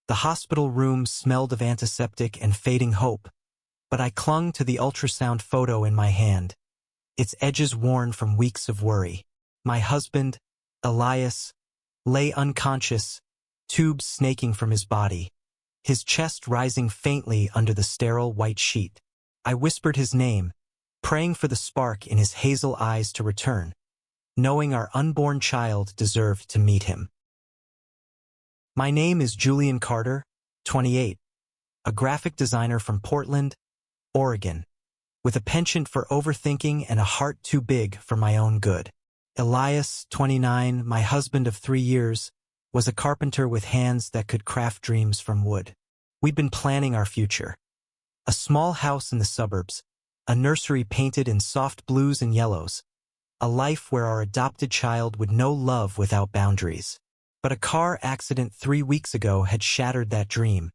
The hospital room smelled of antiseptic and fading hope, but I clung to the ultrasound photo in my hand, its edges worn from weeks of worry. My husband, Elias, lay unconscious, tubes snaking from his body, his chest rising faintly under the sterile white sheet. I whispered his name, praying for the spark in his hazel eyes to return, knowing our unborn child deserved to meet him. My name is Julian Carter, 28, a graphic designer from Portland, Oregon, with a penchant for overthinking and a heart too big for my own good. Elias, 29, my husband of 3 years, was a carpenter with hands that could craft dreams from wood. We'd been planning our future. A small house in the suburbs, a nursery painted in soft blues and yellows, a life where our adopted child would know love without boundaries. But a car accident 3 weeks ago had shattered that dream,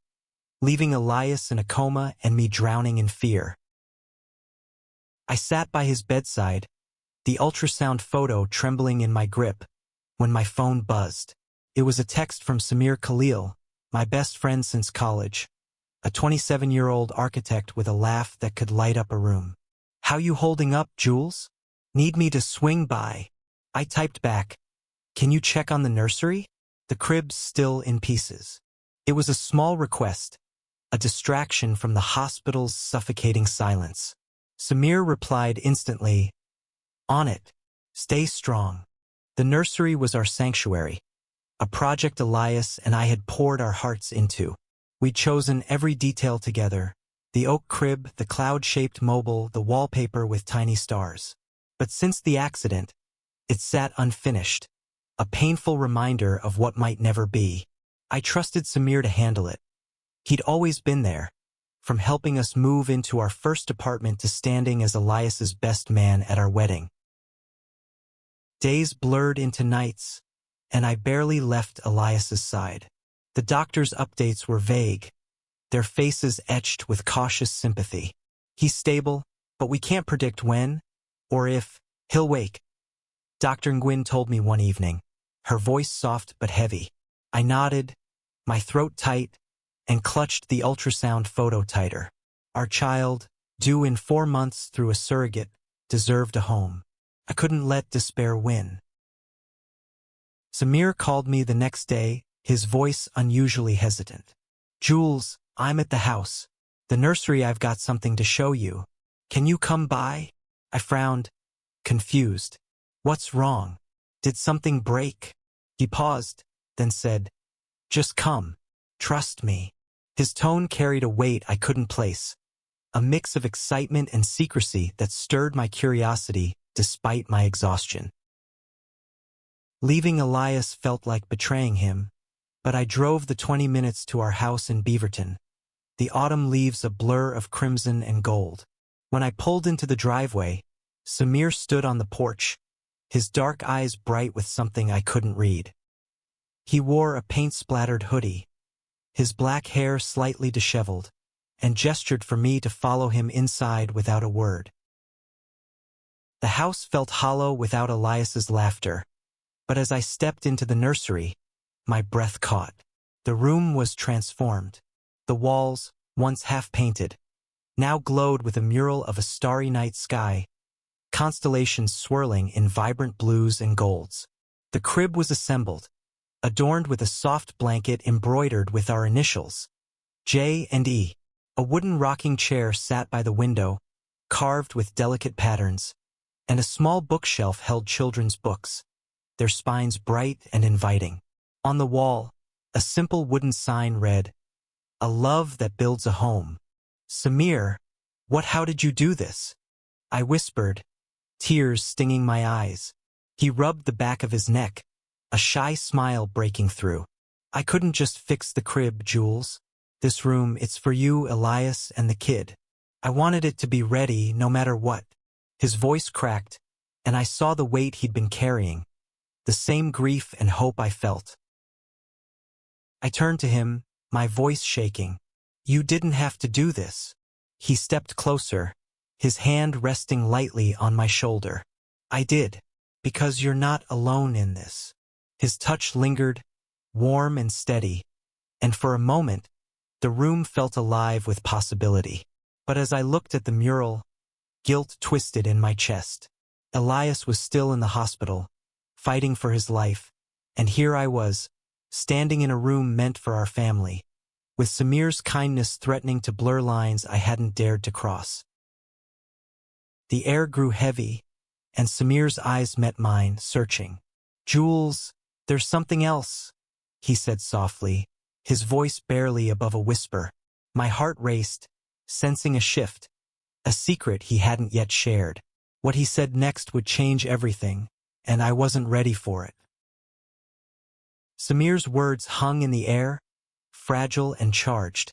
leaving Elias in a coma and me drowning in fear. I sat by his bedside, the ultrasound photo trembling in my grip, when my phone buzzed. It was a text from Samir Khalil, my best friend since college, a 27-year-old architect with a laugh that could light up a room. "How you holding up, Jules? Need me to swing by?" I typed back, "Can you check on the nursery? The crib's still in pieces." It was a small request, a distraction from the hospital's suffocating silence. Samir replied instantly, "On it. Stay strong." The nursery was our sanctuary, a project Elias and I had poured our hearts into. We'd chosen every detail together, the oak crib, the cloud-shaped mobile, the wallpaper with tiny stars. But since the accident, it sat unfinished, a painful reminder of what might never be. I trusted Samir to handle it. He'd always been there, from helping us move into our first apartment to standing as Elias's best man at our wedding. Days blurred into nights, and I barely left Elias's side. The doctor's updates were vague, their faces etched with cautious sympathy. "He's stable, but we can't predict when, or if, he'll wake," Dr. Nguyen told me one evening, her voice soft but heavy. I nodded, my throat tight, and clutched the ultrasound photo tighter. Our child, due in 4 months through a surrogate, deserved a home. I couldn't let despair win. Samir called me the next day, his voice unusually hesitant. "Jules, I'm at the house. The nursery, I've got something to show you. Can you come by?" I frowned, confused. "What's wrong? Did something break?" He paused, then said, "Just come. Trust me." His tone carried a weight I couldn't place, a mix of excitement and secrecy that stirred my curiosity despite my exhaustion. Leaving Elias felt like betraying him, but I drove the 20 minutes to our house in Beaverton, the autumn leaves a blur of crimson and gold. When I pulled into the driveway, Samir stood on the porch, his dark eyes bright with something I couldn't read. He wore a paint-splattered hoodie, his black hair slightly disheveled, and gestured for me to follow him inside without a word. The house felt hollow without Elias's laughter, but as I stepped into the nursery, my breath caught. The room was transformed. The walls, once half-painted, now glowed with a mural of a starry night sky, constellations swirling in vibrant blues and golds. The crib was assembled, adorned with a soft blanket embroidered with our initials, J&E. A wooden rocking chair sat by the window, carved with delicate patterns, and a small bookshelf held children's books, their spines bright and inviting. On the wall, a simple wooden sign read, "A love that builds a home." "Samir, how did you do this?" I whispered, tears stinging my eyes. He rubbed the back of his neck, a shy smile breaking through. "I couldn't just fix the crib, Jules. This room, it's for you, Elias, and the kid. I wanted it to be ready no matter what." His voice cracked, and I saw the weight he'd been carrying, the same grief and hope I felt. I turned to him, my voice shaking. "You didn't have to do this." He stepped closer, his hand resting lightly on my shoulder. "I did, because you're not alone in this." His touch lingered, warm and steady, and for a moment, the room felt alive with possibility. But as I looked at the mural, guilt twisted in my chest. Elias was still in the hospital, fighting for his life, and here I was, standing in a room meant for our family, with Samir's kindness threatening to blur lines I hadn't dared to cross. The air grew heavy, and Samir's eyes met mine, searching. "Jules, there's something else," he said softly, his voice barely above a whisper. My heart raced, sensing a shift, a secret he hadn't yet shared. What he said next would change everything, and I wasn't ready for it. Samir's words hung in the air, fragile and charged,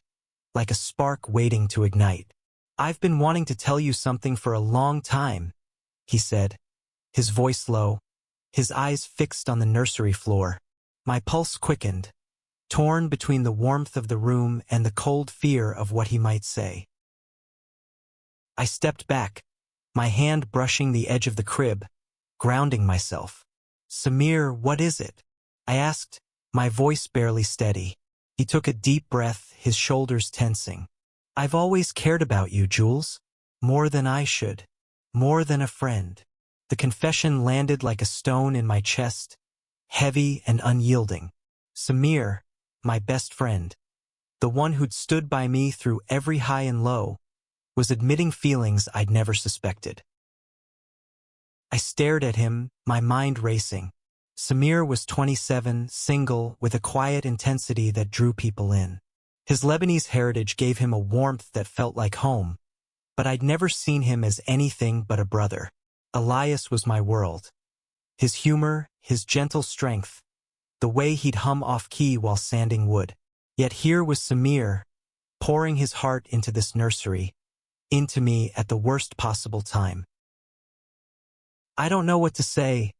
like a spark waiting to ignite. "I've been wanting to tell you something for a long time," he said, his voice low, his eyes fixed on the nursery floor. My pulse quickened, torn between the warmth of the room and the cold fear of what he might say. I stepped back, my hand brushing the edge of the crib, grounding myself. "Samir, what is it?" I asked, my voice barely steady. He took a deep breath, his shoulders tensing. "I've always cared about you, Jules. More than I should. More than a friend." The confession landed like a stone in my chest, heavy and unyielding. Samir, my best friend, the one who'd stood by me through every high and low, was admitting feelings I'd never suspected. I stared at him, my mind racing. Samir was 27, single, with a quiet intensity that drew people in. His Lebanese heritage gave him a warmth that felt like home, but I'd never seen him as anything but a brother. Elias was my world. His humor, his gentle strength, the way he'd hum off-key while sanding wood. Yet here was Samir, pouring his heart into this nursery, into me at the worst possible time. "I don't know what to say,"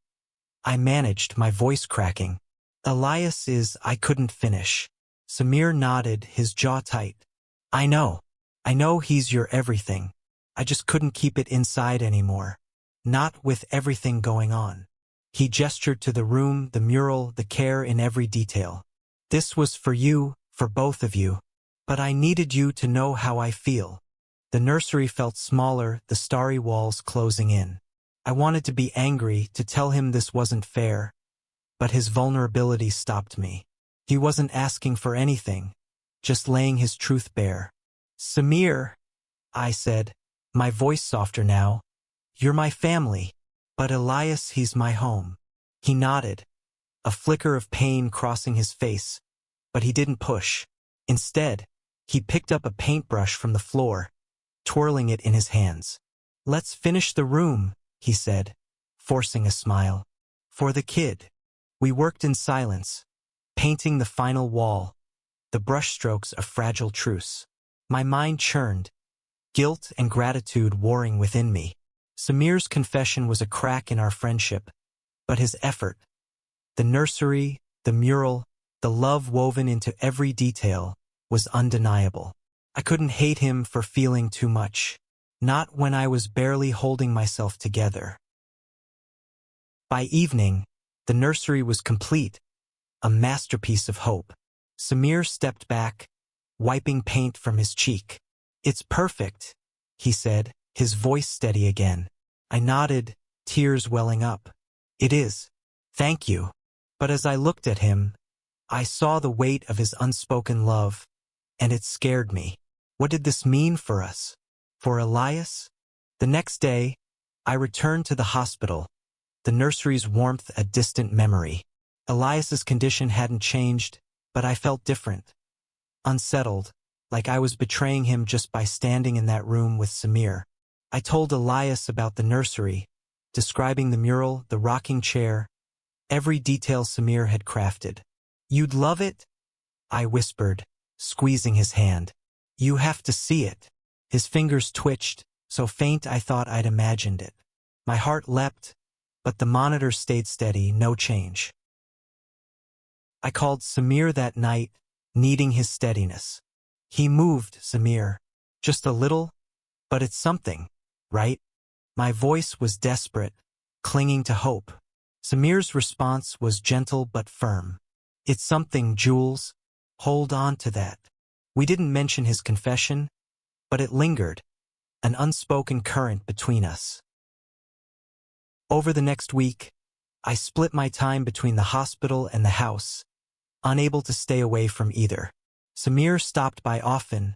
I managed, my voice cracking. "Elias is—" I couldn't finish. Samir nodded, his jaw tight. I know he's your everything. I just couldn't keep it inside anymore. Not with everything going on." He gestured to the room, the mural, the care in every detail. "This was for you, for both of you. But I needed you to know how I feel." The nursery felt smaller, the starry walls closing in. I wanted to be angry, to tell him this wasn't fair, but his vulnerability stopped me. He wasn't asking for anything, just laying his truth bare. "Samir," I said, my voice softer now, "you're my family, but Elias, he's my home." He nodded, a flicker of pain crossing his face, but he didn't push. Instead, he picked up a paintbrush from the floor, twirling it in his hands. "Let's finish the room," he said, forcing a smile. "For the kid." We worked in silence, painting the final wall, the brushstrokes a fragile truce. My mind churned, guilt and gratitude warring within me. Samir's confession was a crack in our friendship, but his effort, the nursery, the mural, the love woven into every detail, was undeniable. I couldn't hate him for feeling too much, not when I was barely holding myself together. By evening, the nursery was complete, a masterpiece of hope. Samir stepped back, wiping paint from his cheek. "It's perfect," he said, his voice steady again. I nodded, tears welling up. "It is. Thank you." But as I looked at him, I saw the weight of his unspoken love, and it scared me. What did this mean for us? For Elias? The next day, I returned to the hospital, the nursery's warmth a distant memory. Elias's condition hadn't changed, but I felt different. Unsettled, like I was betraying him just by standing in that room with Samir. I told Elias about the nursery, describing the mural, the rocking chair, every detail Samir had crafted. "You'd love it?" I whispered, squeezing his hand. "You have to see it." His fingers twitched, so faint I thought I'd imagined it. My heart leapt, but the monitor stayed steady, no change. I called Samir that night, needing his steadiness. "He moved, Samir. Just a little, but it's something, right?" My voice was desperate, clinging to hope. Samir's response was gentle but firm. "It's something, Jules. hold on to that. We didn't mention his confession, but it lingered, an unspoken current between us. Over the next week, I split my time between the hospital and the house, unable to stay away from either. Samir stopped by often,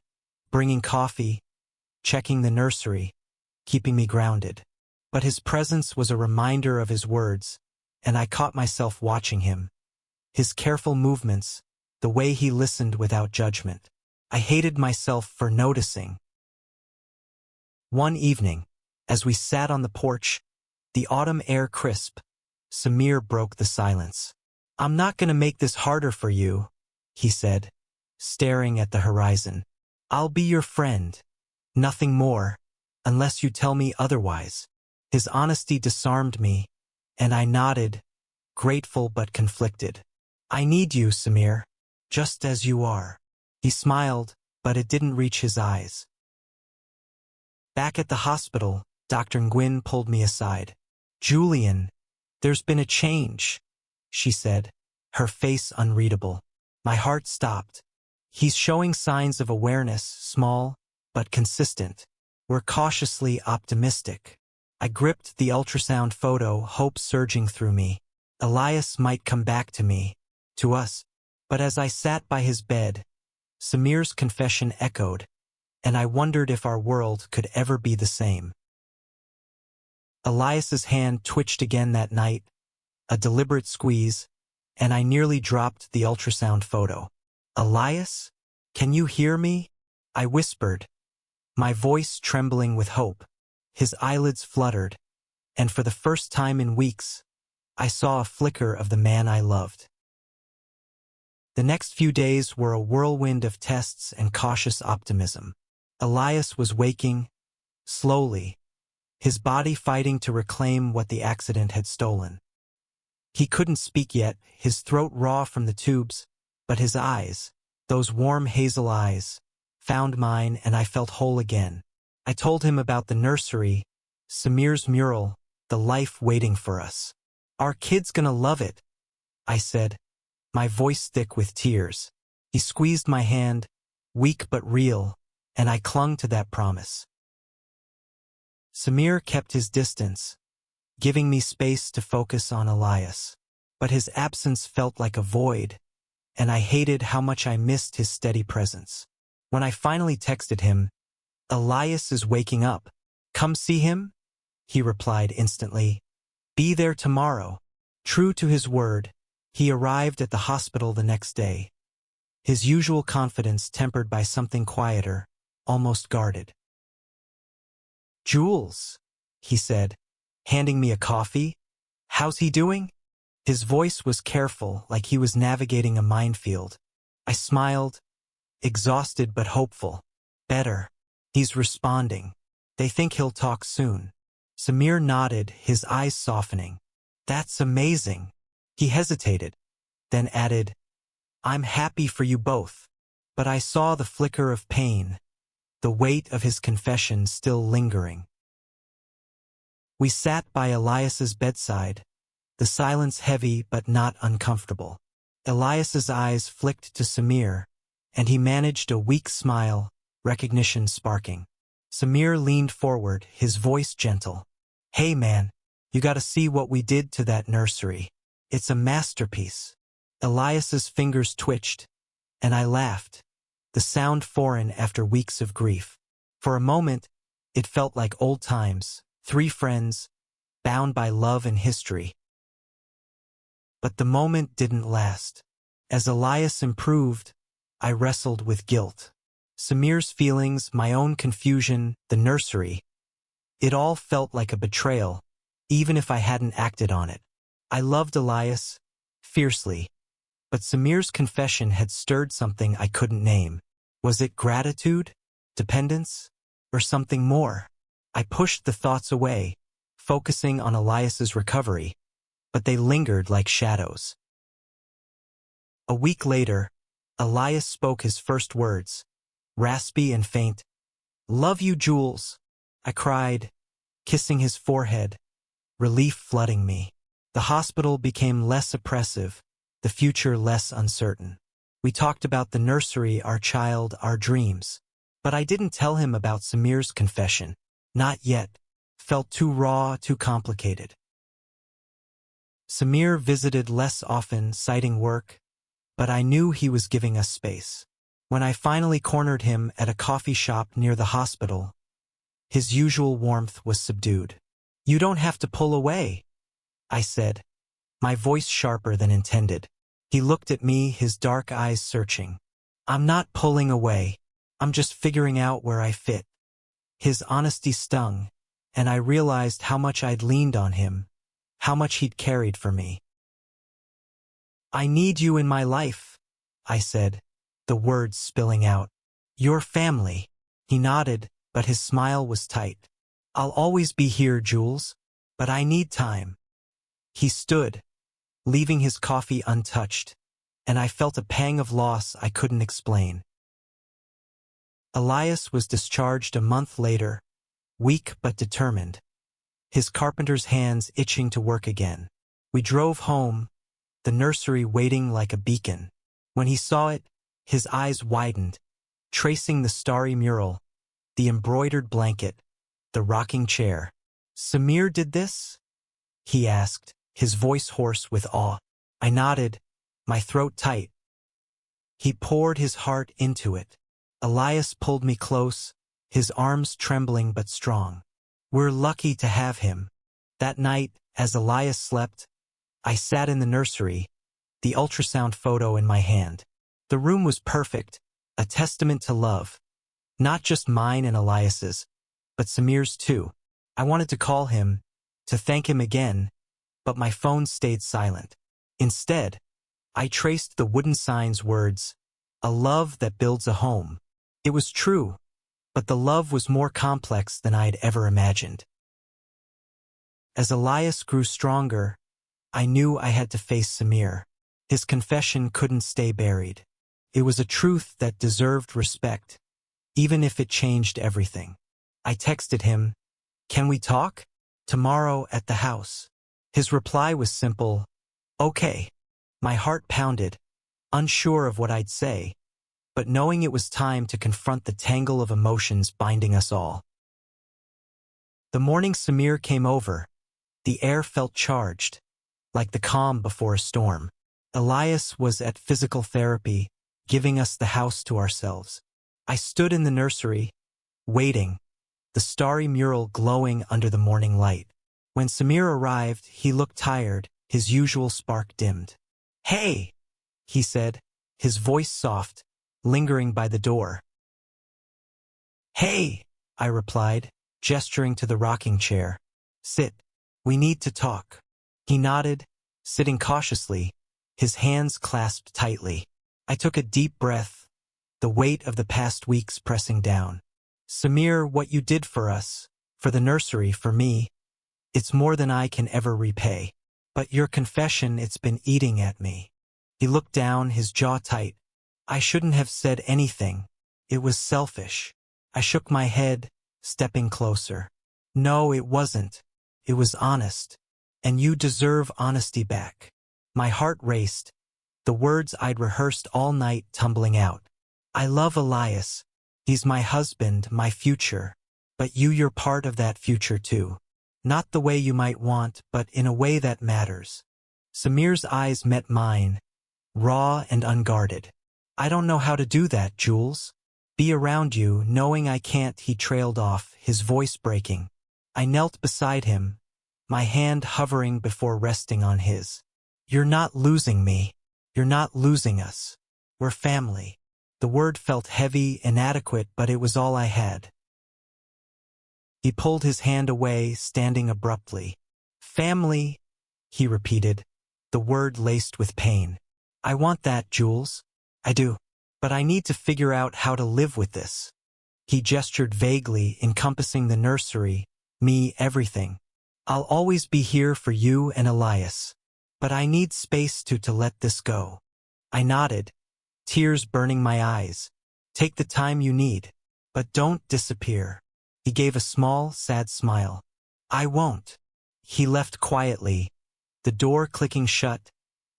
bringing coffee, checking the nursery, keeping me grounded. But his presence was a reminder of his words, and I caught myself watching him. His careful movements, the way he listened without judgment. I hated myself for noticing. One evening, as we sat on the porch, the autumn air crisp, Samir broke the silence. "I'm not going to make this harder for you," he said, staring at the horizon. "I'll be your friend. Nothing more, unless you tell me otherwise." His honesty disarmed me, and I nodded, grateful but conflicted. "I need you, Samir, just as you are." He smiled, but it didn't reach his eyes. Back at the hospital, Dr. Nguyen pulled me aside. "Julian, there's been a change," she said, her face unreadable. My heart stopped. "He's showing signs of awareness, small but consistent. We're cautiously optimistic." I gripped the ultrasound photo, hope surging through me. Elias might come back to me, to us. But as I sat by his bed, Samir's confession echoed, and I wondered if our world could ever be the same. Elias's hand twitched again that night, a deliberate squeeze, and I nearly dropped the ultrasound photo. "Elias, can you hear me?" I whispered, my voice trembling with hope. His eyelids fluttered, and for the first time in weeks, I saw a flicker of the man I loved. The next few days were a whirlwind of tests and cautious optimism. Elias was waking, slowly, his body fighting to reclaim what the accident had stolen. He couldn't speak yet, his throat raw from the tubes, but his eyes, those warm hazel eyes, found mine, and I felt whole again. I told him about the nursery, Samir's mural, the life waiting for us. "Our kid's gonna love it," I said, my voice thick with tears. He squeezed my hand, weak but real, and I clung to that promise. Samir kept his distance, giving me space to focus on Elias. But his absence felt like a void, and I hated how much I missed his steady presence. When I finally texted him, "Elias is waking up. Come see him?" he replied instantly, "Be there tomorrow." True to his word, he arrived at the hospital the next day, his usual confidence tempered by something quieter, almost guarded. "Jules," he said, handing me a coffee. "How's he doing?" His voice was careful, like he was navigating a minefield. I smiled, exhausted but hopeful. "Better. He's responding. They think he'll talk soon." Samir nodded, his eyes softening. "That's amazing." He hesitated, then added, "I'm happy for you both." But I saw the flicker of pain, the weight of his confession still lingering. We sat by Elias's bedside, the silence heavy but not uncomfortable. Elias's eyes flicked to Samir, and he managed a weak smile, recognition sparking. Samir leaned forward, his voice gentle. "Hey man, you gotta see what we did to that nursery. It's a masterpiece." Elias's fingers twitched, and I laughed, the sound foreign after weeks of grief. For a moment, it felt like old times, three friends, bound by love and history. But the moment didn't last. As Elias improved, I wrestled with guilt. Samir's feelings, my own confusion, the nursery. It all felt like a betrayal, even if I hadn't acted on it. I loved Elias, fiercely, but Samir's confession had stirred something I couldn't name. Was it gratitude, dependence, or something more? I pushed the thoughts away, focusing on Elias's recovery, but they lingered like shadows. A week later, Elias spoke his first words, raspy and faint. "Love you, Jules," I cried, kissing his forehead, relief flooding me. The hospital became less oppressive, the future less uncertain. We talked about the nursery, our child, our dreams. But I didn't tell him about Samir's confession. Not yet. Felt too raw, too complicated. Samir visited less often, citing work, but I knew he was giving us space. When I finally cornered him at a coffee shop near the hospital, his usual warmth was subdued. "You don't have to pull away," I said, my voice sharper than intended. He looked at me, his dark eyes searching. "I'm not pulling away. I'm just figuring out where I fit." His honesty stung, and I realized how much I'd leaned on him, how much he'd carried for me. "I need you in my life," I said, the words spilling out. "Your family." He nodded, but his smile was tight. "I'll always be here, Jules, but I need time." He stood, leaving his coffee untouched, and I felt a pang of loss I couldn't explain. Elias was discharged a month later, weak but determined, his carpenter's hands itching to work again. We drove home, the nursery waiting like a beacon. When he saw it, his eyes widened, tracing the starry mural, the embroidered blanket, the rocking chair. "Samir did this?" he asked, his voice hoarse with awe. I nodded, my throat tight. He poured his heart into it. Elias pulled me close, his arms trembling but strong. "We're lucky to have him." That night, as Elias slept, I sat in the nursery, the ultrasound photo in my hand. The room was perfect, a testament to love. Not just mine and Elias's, but Samir's too. I wanted to call him, to thank him again, but my phone stayed silent. Instead, I traced the wooden sign's words, "A love that builds a home." It was true, but the love was more complex than I'd ever imagined. As Elias grew stronger, I knew I had to face Samir. His confession couldn't stay buried. It was a truth that deserved respect, even if it changed everything. I texted him, "Can we talk?" "Tomorrow at the house." His reply was simple, "Okay." My heart pounded, unsure of what I'd say, but knowing it was time to confront the tangle of emotions binding us all. The morning Samir came over, the air felt charged, like the calm before a storm. Elias was at physical therapy, giving us the house to ourselves. I stood in the nursery, waiting, the starry mural glowing under the morning light. When Samir arrived, he looked tired, his usual spark dimmed. "Hey," he said, his voice soft, lingering by the door. "Hey," I replied, gesturing to the rocking chair. "Sit. We need to talk." He nodded, sitting cautiously, his hands clasped tightly. I took a deep breath, the weight of the past weeks pressing down. "Samir, what you did for us, for the nursery, for me, it's more than I can ever repay. But your confession, it's been eating at me." He looked down, his jaw tight. "I shouldn't have said anything. It was selfish." I shook my head, stepping closer. "No, it wasn't. It was honest. And you deserve honesty back." My heart raced, the words I'd rehearsed all night tumbling out. "I love Elias. He's my husband, my future. But you're part of that future too. Not the way you might want, but in a way that matters." Samir's eyes met mine, raw and unguarded. "I don't know how to do that, Jules. Be around you, knowing I can't," he trailed off, his voice breaking. I knelt beside him, my hand hovering before resting on his. "You're not losing me. You're not losing us. We're family." The word felt heavy, inadequate, but it was all I had. He pulled his hand away, standing abruptly. "Family," he repeated, the word laced with pain. "I want that, Jules. I do. But I need to figure out how to live with this." He gestured vaguely, encompassing the nursery, me, everything. "I'll always be here for you and Elias. But I need space to let this go." I nodded, tears burning my eyes. "Take the time you need. But don't disappear." He gave a small, sad smile. "I won't." He left quietly, the door clicking shut,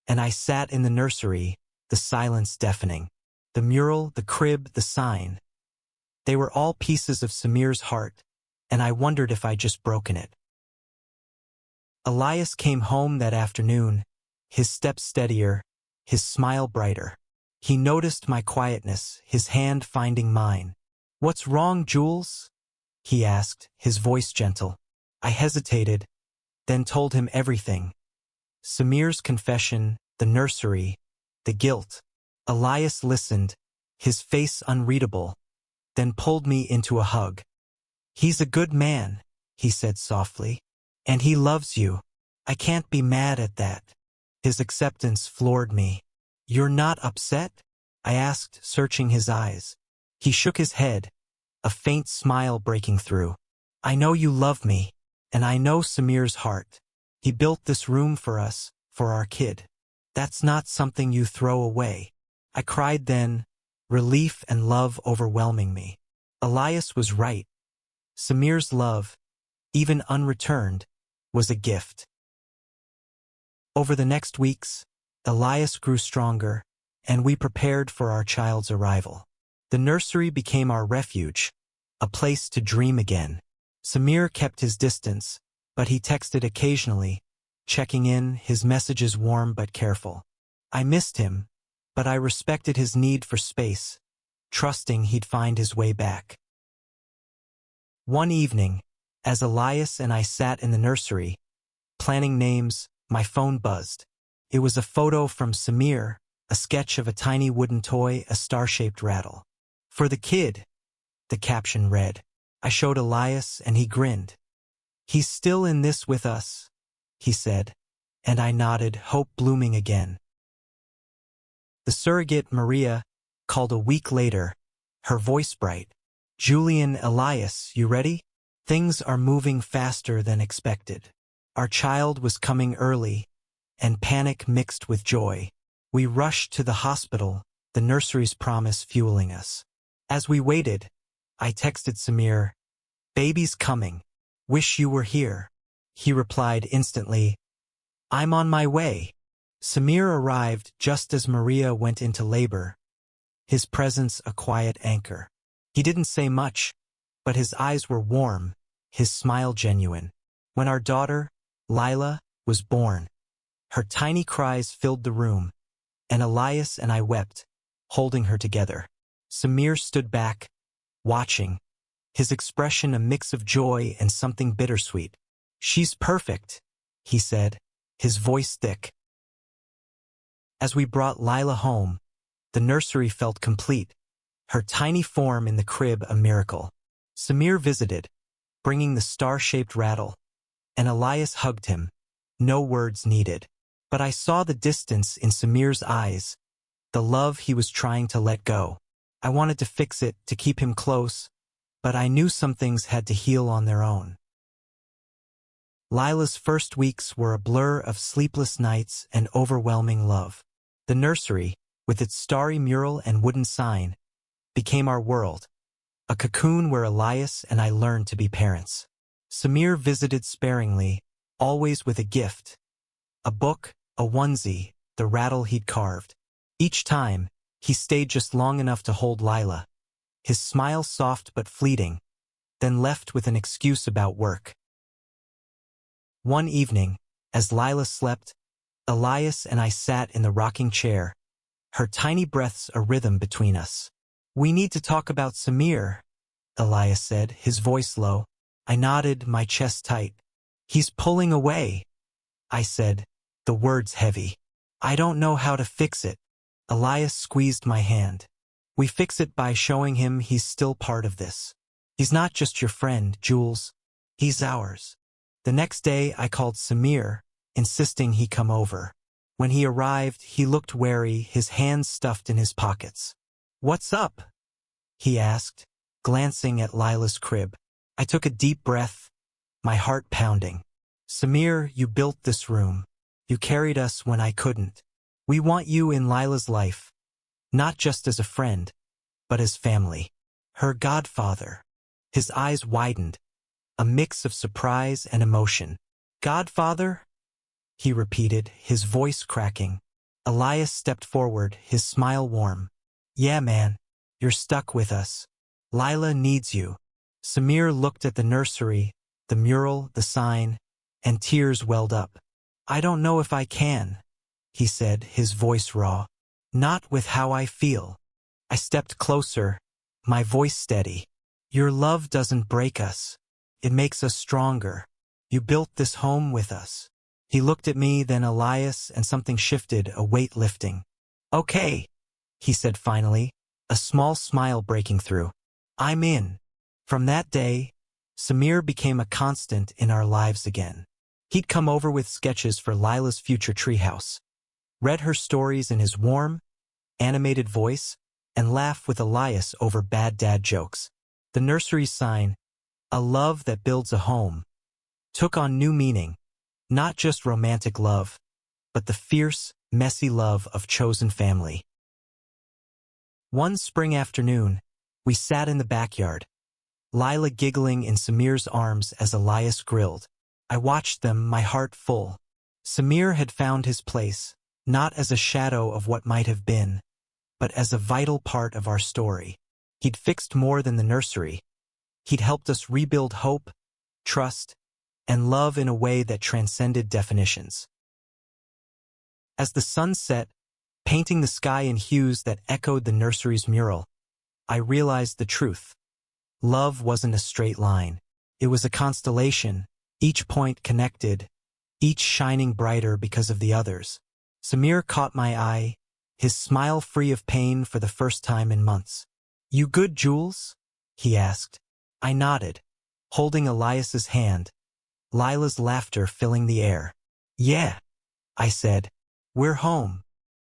and I sat in the nursery, the silence deafening. The mural, the crib, the sign. They were all pieces of Samir's heart, and I wondered if I'd just broken it. Elias came home that afternoon, his step steadier, his smile brighter. He noticed my quietness, his hand finding mine. "What's wrong, Jules?" he asked, his voice gentle. I hesitated, then told him everything. Samir's confession, the nursery, the guilt. Elias listened, his face unreadable, then pulled me into a hug. "He's a good man," he said softly. "And he loves you. I can't be mad at that." His acceptance floored me. "You're not upset?" I asked, searching his eyes. He shook his head, a faint smile breaking through. "I know you love me, and I know Samir's heart. He built this room for us, for our kid. That's not something you throw away." I cried then, relief and love overwhelming me. Elias was right. Samir's love, even unreturned, was a gift. Over the next weeks, Elias grew stronger, and we prepared for our child's arrival. The nursery became our refuge, a place to dream again. Samir kept his distance, but he texted occasionally, checking in, his messages warm but careful. I missed him, but I respected his need for space, trusting he'd find his way back. One evening, as Elias and I sat in the nursery, planning names, my phone buzzed. It was a photo from Samir, a sketch of a tiny wooden toy, a star-shaped rattle. "For the kid," the caption read. I showed Elias and he grinned. "He's still in this with us," he said, and I nodded, hope blooming again. The surrogate, Maria, called a week later, her voice bright. "Julian, Elias, you ready? Things are moving faster than expected." Our child was coming early, and panic mixed with joy. We rushed to the hospital, the nursery's promise fueling us. As we waited, I texted Samir, "Baby's coming. Wish you were here." He replied instantly, "I'm on my way." Samir arrived just as Maria went into labor, his presence a quiet anchor. He didn't say much, but his eyes were warm, his smile genuine. When our daughter, Lila, was born, her tiny cries filled the room, and Elias and I wept, holding her together. Samir stood back, watching, his expression a mix of joy and something bittersweet. "She's perfect," he said, his voice thick. As we brought Lila home, the nursery felt complete, her tiny form in the crib a miracle. Samir visited, bringing the star-shaped rattle, and Elias hugged him, no words needed. But I saw the distance in Samir's eyes, the love he was trying to let go. I wanted to fix it, to keep him close, but I knew some things had to heal on their own. Lila's first weeks were a blur of sleepless nights and overwhelming love. The nursery, with its starry mural and wooden sign, became our world, a cocoon where Elias and I learned to be parents. Samir visited sparingly, always with a gift, a book, a onesie, the rattle he'd carved. Each time, he stayed just long enough to hold Lila, his smile soft but fleeting, then left with an excuse about work. One evening, as Lila slept, Elias and I sat in the rocking chair, her tiny breaths a rhythm between us. "We need to talk about Samir," Elias said, his voice low. I nodded, my chest tight. "He's pulling away," I said, the words heavy. "I don't know how to fix it." Elias squeezed my hand. "We fix it by showing him he's still part of this. He's not just your friend, Jules. He's ours." The next day I called Samir, insisting he come over. When he arrived, he looked wary, his hands stuffed in his pockets. "What's up?" he asked, glancing at Lila's crib. I took a deep breath, my heart pounding. "Samir, you built this room. You carried us when I couldn't. We want you in Lila's life, not just as a friend, but as family. Her godfather." His eyes widened, a mix of surprise and emotion. "Godfather?" he repeated, his voice cracking. Elias stepped forward, his smile warm. Yeah, man, you're stuck with us. Lila needs you. Samir looked at the nursery, the mural, the sign, and tears welled up. I don't know if I can, he said, his voice raw. Not with how I feel. I stepped closer, my voice steady. Your love doesn't break us. It makes us stronger. You built this home with us. He looked at me, then Elias, and something shifted, a weight lifting. Okay, he said finally, a small smile breaking through. I'm in. From that day, Samir became a constant in our lives again. He'd come over with sketches for Lila's future treehouse, read her stories in his warm, animated voice, and laugh with Elias over bad dad jokes. The nursery sign, a love that builds a home, took on new meaning, not just romantic love, but the fierce, messy love of chosen family. One spring afternoon, we sat in the backyard, Lila giggling in Samir's arms as Elias grilled. I watched them, my heart full. Samir had found his place, not as a shadow of what might have been, but as a vital part of our story. He'd fixed more than the nursery. He'd helped us rebuild hope, trust, and love in a way that transcended definitions. As the sun set, painting the sky in hues that echoed the nursery's mural, I realized the truth. Love wasn't a straight line. It was a constellation, each point connected, each shining brighter because of the others. Samir caught my eye, his smile free of pain for the first time in months. You good, Jules? He asked. I nodded, holding Elias's hand, Lila's laughter filling the air. Yeah, I said. We're home.